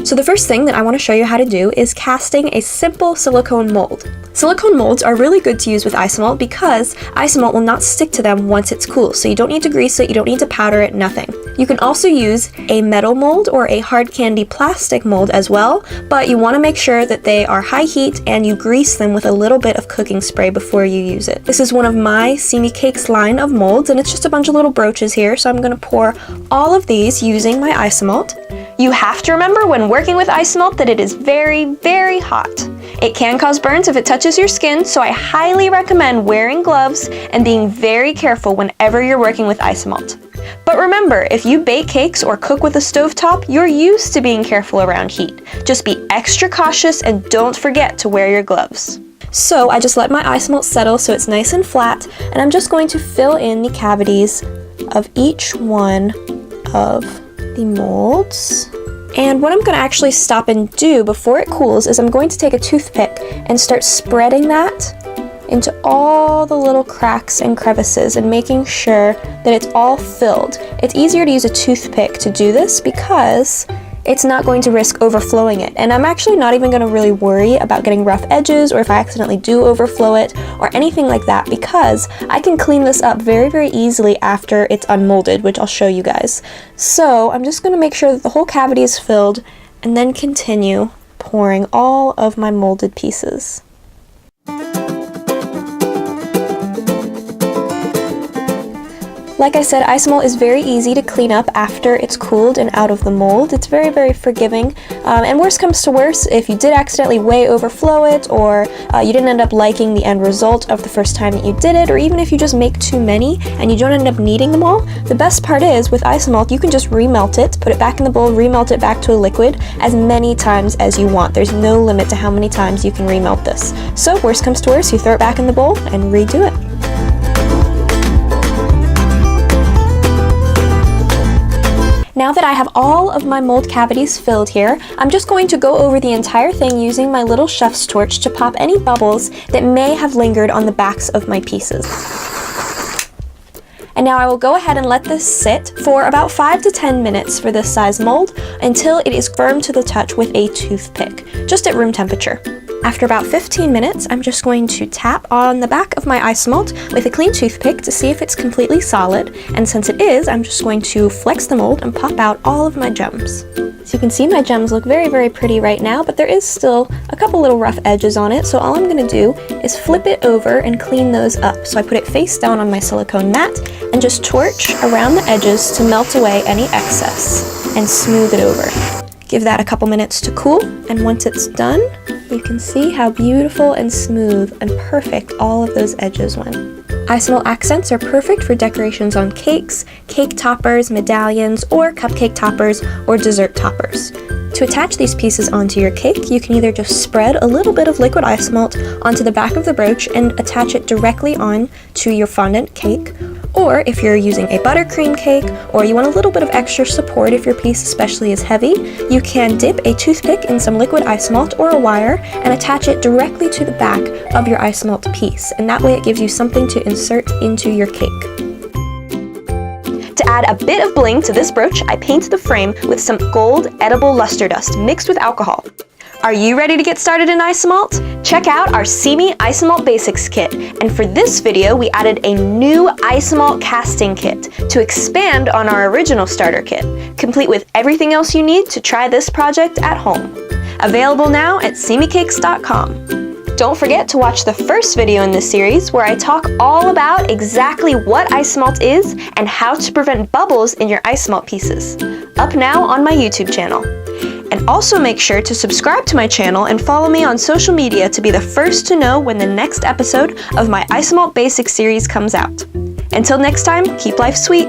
So the first thing that I want to show you how to do is casting a simple silicone mold. Silicone molds are really good to use with Isomalt because Isomalt will not stick to them once it's cool, so you don't need to grease it, you don't need to powder it, nothing. You can also use a metal mold or a hard candy plastic mold as well, but you want to make sure that they are high heat and you grease them with a little bit of cooking spray before you use it. This is one of my Simi Cakes line of molds, and it's just a bunch of little brooches here, so I'm going to pour all of these using my Isomalt. You have to remember when working with Isomalt that it is very, very hot. It can cause burns if it touches your skin, so I highly recommend wearing gloves and being very careful whenever you're working with Isomalt. But remember, if you bake cakes or cook with a stovetop, you're used to being careful around heat. Just be extra cautious and don't forget to wear your gloves. So I just let my Isomalt settle so it's nice and flat, and I'm just going to fill in the cavities of each one of the molds. And what I'm going to actually stop and do before it cools is I'm going to take a toothpick and start spreading that into all the little cracks and crevices and making sure that it's all filled. It's easier to use a toothpick to do this because it's not going to risk overflowing it. And I'm actually not even going to really worry about getting rough edges or if I accidentally do overflow it or anything like that, because I can clean this up very, very easily after it's unmolded, which I'll show you guys. So I'm just going to make sure that the whole cavity is filled and then continue pouring all of my molded pieces. Like I said, Isomalt is very easy to clean up after it's cooled and out of the mold. It's very, very forgiving. And worst comes to worst, if you did accidentally way overflow it, or you didn't end up liking the end result of the first time that you did it, or even if you just make too many and you don't end up needing them all, the best part is with Isomalt, you can just remelt it, put it back in the bowl, remelt it back to a liquid as many times as you want. There's no limit to how many times you can remelt this. So worst comes to worst, you throw it back in the bowl and redo it. Now that I have all of my mold cavities filled here, I'm just going to go over the entire thing using my little chef's torch to pop any bubbles that may have lingered on the backs of my pieces. And now I will go ahead and let this sit for about 5 to 10 minutes for this size mold until it is firm to the touch with a toothpick, just at room temperature. After about 15 minutes, I'm just going to tap on the back of my Isomalt with a clean toothpick to see if it's completely solid, and since it is, I'm just going to flex the mold and pop out all of my gems. So you can see my gems look very, very pretty right now, but there is still a couple little rough edges on it, so all I'm going to do is flip it over and clean those up. So I put it face down on my silicone mat and just torch around the edges to melt away any excess and smooth it over. Give that a couple minutes to cool, and once it's done, you can see how beautiful and smooth and perfect all of those edges went. Isomalt accents are perfect for decorations on cakes, cake toppers, medallions, or cupcake toppers or dessert toppers. To attach these pieces onto your cake, you can either just spread a little bit of liquid Isomalt onto the back of the brooch and attach it directly on to your fondant cake, or if you're using a buttercream cake or you want a little bit of extra support if your piece especially is heavy, you can dip a toothpick in some liquid Isomalt or a wire and attach it directly to the back of your Isomalt piece, and that way it gives you something to insert into your cake. To add a bit of bling to this brooch, I painted the frame with some gold edible luster dust mixed with alcohol. Are you ready to get started in Isomalt? Check out our Simi Isomalt Basics kit, and for this video we added a new Isomalt casting kit to expand on our original starter kit, complete with everything else you need to try this project at home. Available now at simicakes.com. Don't forget to watch the first video in this series where I talk all about exactly what Isomalt is and how to prevent bubbles in your Isomalt pieces. Up now on my YouTube channel. And also make sure to subscribe to my channel and follow me on social media to be the first to know when the next episode of my Isomalt Basics series comes out. Until next time, keep life sweet!